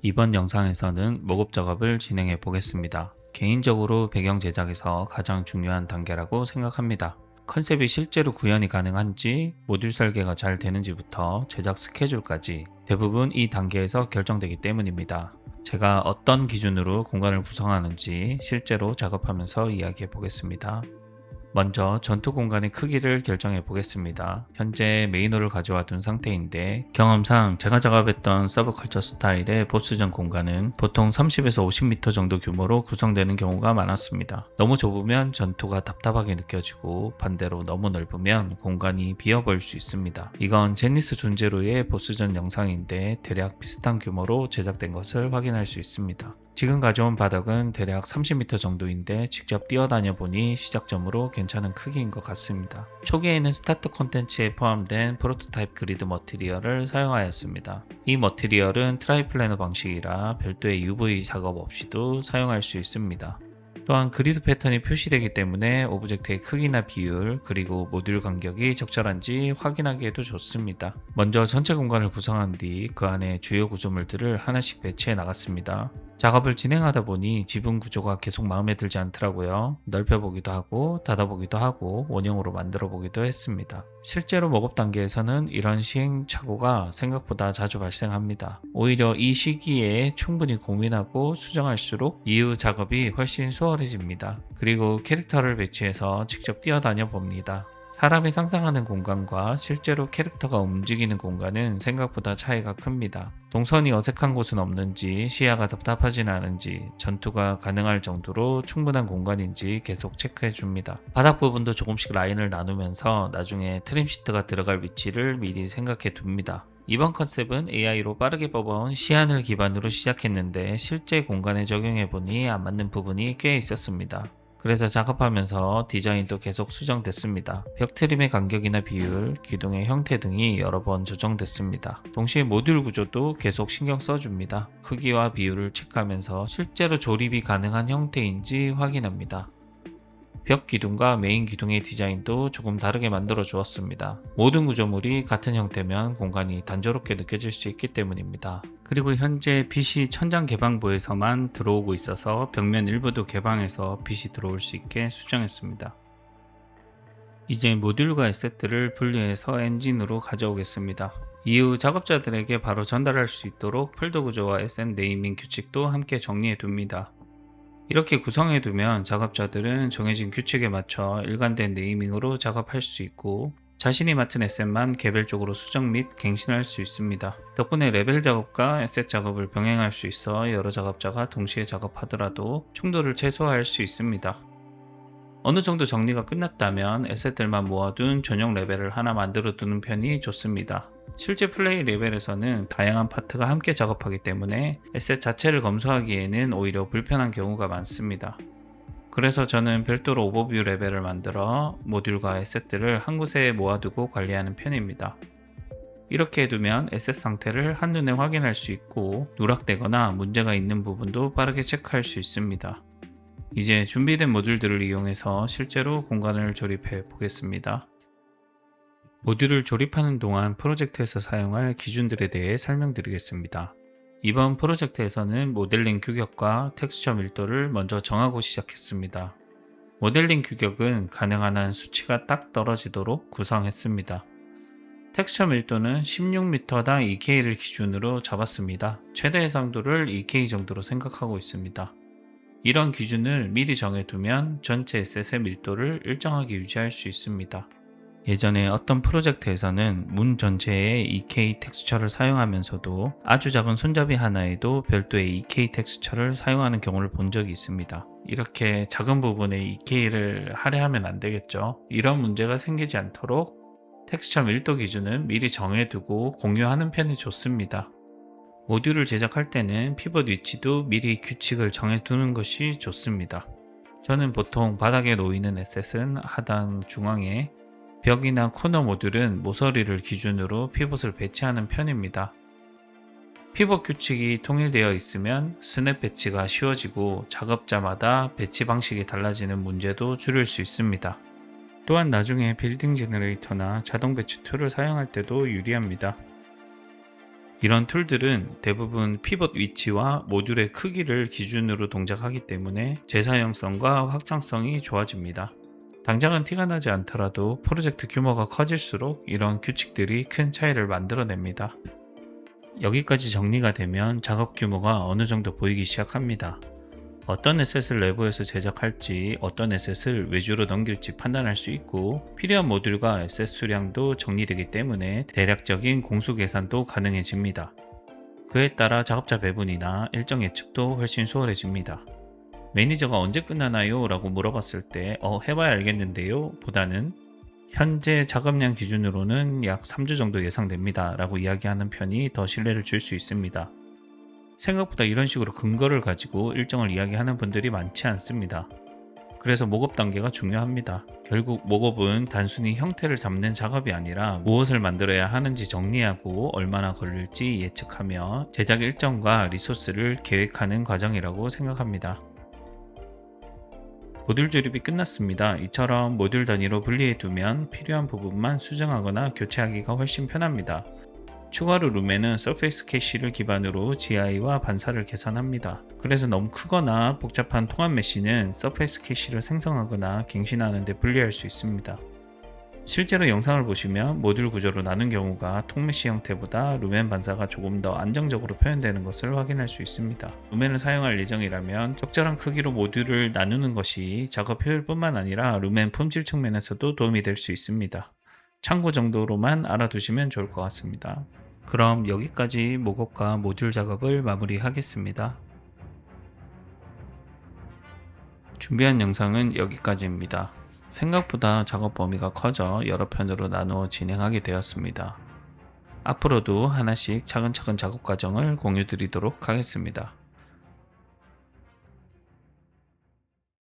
이번 영상에서는 모급 작업을 진행해 보겠습니다. 개인적으로 배경 제작에서 가장 중요한 단계라고 생각합니다. 컨셉이 실제로 구현이 가능한지, 모듈 설계가 잘 되는지부터 제작 스케줄까지 대부분 이 단계에서 결정되기 때문입니다. 제가 어떤 기준으로 공간을 구성하는지 실제로 작업하면서 이야기해 보겠습니다. 먼저 전투 공간의 크기를 결정해 보겠습니다. 현재 메인홀을 가져와 둔 상태인데 경험상 제가 작업했던 서브컬처 스타일의 보스전 공간은 보통 30에서 50m 정도 규모로 구성되는 경우가 많았습니다. 너무 좁으면 전투가 답답하게 느껴지고 반대로 너무 넓으면 공간이 비어 보일 수 있습니다. 이건 제니스 존제로의 보스전 영상인데 대략 비슷한 규모로 제작된 것을 확인할 수 있습니다. 지금 가져온 바닥은 대략 30m 정도인데 직접 뛰어다녀 보니 시작점으로 괜찮은 크기인 것 같습니다. 초기에는 스타트 콘텐츠에 포함된 프로토타입 그리드 머티리얼을 사용하였습니다. 이 머티리얼은 트라이플래너 방식이라 별도의 UV 작업 없이도 사용할 수 있습니다. 또한 그리드 패턴이 표시되기 때문에 오브젝트의 크기나 비율, 그리고 모듈 간격이 적절한지 확인하기에도 좋습니다. 먼저 전체 공간을 구성한 뒤 그 안에 주요 구조물들을 하나씩 배치해 나갔습니다. 작업을 진행하다 보니 지붕 구조가 계속 마음에 들지 않더라고요. 넓혀보기도 하고 닫아보기도 하고 원형으로 만들어 보기도 했습니다. 실제로 목업 단계에서는 이런 시행착오가 생각보다 자주 발생합니다. 오히려 이 시기에 충분히 고민하고 수정할수록 이후 작업이 훨씬 수월해집니다. 그리고 캐릭터를 배치해서 직접 뛰어다녀 봅니다. 사람이 상상하는 공간과 실제로 캐릭터가 움직이는 공간은 생각보다 차이가 큽니다. 동선이 어색한 곳은 없는지, 시야가 답답하진 않은지, 전투가 가능할 정도로 충분한 공간인지 계속 체크해 줍니다. 바닥 부분도 조금씩 라인을 나누면서 나중에 트림 시트가 들어갈 위치를 미리 생각해 둡니다. 이번 컨셉은 AI로 빠르게 뽑아온 시안을 기반으로 시작했는데 실제 공간에 적용해보니 안 맞는 부분이 꽤 있었습니다. 그래서 작업하면서 디자인도 계속 수정됐습니다. 벽 트림의 간격이나 비율, 기둥의 형태 등이 여러 번 조정됐습니다. 동시에 모듈 구조도 계속 신경 써줍니다. 크기와 비율을 체크하면서 실제로 조립이 가능한 형태인지 확인합니다. 벽 기둥과 메인 기둥의 디자인도 조금 다르게 만들어 주었습니다. 모든 구조물이 같은 형태면 공간이 단조롭게 느껴질 수 있기 때문입니다. 그리고 현재 빛이 천장 개방부에서만 들어오고 있어서 벽면 일부도 개방해서 빛이 들어올 수 있게 수정했습니다. 이제 모듈과 에셋들을 분리해서 엔진으로 가져오겠습니다. 이후 작업자들에게 바로 전달할 수 있도록 폴더 구조와 에셋 네이밍 규칙도 함께 정리해 둡니다. 이렇게 구성해두면 작업자들은 정해진 규칙에 맞춰 일관된 네이밍으로 작업할 수 있고 자신이 맡은 에셋만 개별적으로 수정 및 갱신할 수 있습니다. 덕분에 레벨 작업과 에셋 작업을 병행할 수 있어 여러 작업자가 동시에 작업하더라도 충돌을 최소화할 수 있습니다. 어느 정도 정리가 끝났다면 에셋들만 모아둔 전용 레벨을 하나 만들어 두는 편이 좋습니다. 실제 플레이 레벨에서는 다양한 파트가 함께 작업하기 때문에 에셋 자체를 검수하기에는 오히려 불편한 경우가 많습니다. 그래서 저는 별도로 오버뷰 레벨을 만들어 모듈과 에셋들을 한 곳에 모아두고 관리하는 편입니다. 이렇게 해두면 에셋 상태를 한눈에 확인할 수 있고 누락되거나 문제가 있는 부분도 빠르게 체크할 수 있습니다. 이제 준비된 모듈들을 이용해서 실제로 공간을 조립해 보겠습니다. 모듈을 조립하는 동안 프로젝트에서 사용할 기준들에 대해 설명드리겠습니다. 이번 프로젝트에서는 모델링 규격과 텍스처 밀도를 먼저 정하고 시작했습니다. 모델링 규격은 가능한 한 수치가 딱 떨어지도록 구성했습니다. 텍스처 밀도는 16m당 2K를 기준으로 잡았습니다. 최대 해상도를 2K 정도로 생각하고 있습니다. 이런 기준을 미리 정해두면 전체 에셋의 밀도를 일정하게 유지할 수 있습니다. 예전에 어떤 프로젝트에서는 문 전체에 2K 텍스처를 사용하면서도 아주 작은 손잡이 하나에도 별도의 2K 텍스처를 사용하는 경우를 본 적이 있습니다. 이렇게 작은 부분에 2K를 할애하면 안 되겠죠. 이런 문제가 생기지 않도록 텍스처 밀도 기준은 미리 정해두고 공유하는 편이 좋습니다. 모듈을 제작할 때는 피벗 위치도 미리 규칙을 정해두는 것이 좋습니다. 저는 보통 바닥에 놓이는 에셋은 하단 중앙에, 벽이나 코너 모듈은 모서리를 기준으로 피벗을 배치하는 편입니다. 피벗 규칙이 통일되어 있으면 스냅 배치가 쉬워지고 작업자마다 배치 방식이 달라지는 문제도 줄일 수 있습니다. 또한 나중에 빌딩 제너레이터나 자동 배치 툴을 사용할 때도 유리합니다. 이런 툴들은 대부분 피벗 위치와 모듈의 크기를 기준으로 동작하기 때문에 재사용성과 확장성이 좋아집니다. 당장은 티가 나지 않더라도 프로젝트 규모가 커질수록 이런 규칙들이 큰 차이를 만들어냅니다. 여기까지 정리가 되면 작업 규모가 어느 정도 보이기 시작합니다. 어떤 에셋을 내부에서 제작할지, 어떤 에셋을 외주로 넘길지 판단할 수 있고, 필요한 모듈과 에셋 수량도 정리되기 때문에 대략적인 공수 계산도 가능해집니다. 그에 따라 작업자 배분이나 일정 예측도 훨씬 수월해집니다. 매니저가 언제 끝나나요? 라고 물어봤을 때 해봐야 알겠는데요? 보다는 현재 작업량 기준으로는 약 3주 정도 예상됩니다 라고 이야기하는 편이 더 신뢰를 줄 수 있습니다. 생각보다 이런 식으로 근거를 가지고 일정을 이야기하는 분들이 많지 않습니다. 그래서 목업 단계가 중요합니다. 결국 목업은 단순히 형태를 잡는 작업이 아니라 무엇을 만들어야 하는지 정리하고 얼마나 걸릴지 예측하며 제작 일정과 리소스를 계획하는 과정이라고 생각합니다. 모듈 조립이 끝났습니다. 이처럼 모듈 단위로 분리해두면 필요한 부분만 수정하거나 교체하기가 훨씬 편합니다. 추가로 룸에는 서페이스 캐시를 기반으로 GI와 반사를 계산합니다. 그래서 너무 크거나 복잡한 통합 메시는 서페이스 캐시를 생성하거나 갱신하는 데 불리할 수 있습니다. 실제로 영상을 보시면 모듈 구조로 나눈 경우가 통메시 형태보다 루멘 반사가 조금 더 안정적으로 표현되는 것을 확인할 수 있습니다. 루멘을 사용할 예정이라면 적절한 크기로 모듈을 나누는 것이 작업 효율뿐만 아니라 루멘 품질 측면에서도 도움이 될 수 있습니다. 참고 정도로만 알아두시면 좋을 것 같습니다. 그럼 여기까지 목업과 모듈 작업을 마무리하겠습니다. 준비한 영상은 여기까지입니다. 생각보다 작업 범위가 커져 여러 편으로 나누어 진행하게 되었습니다. 앞으로도 하나씩 차근차근 작업 과정을 공유 드리도록 하겠습니다.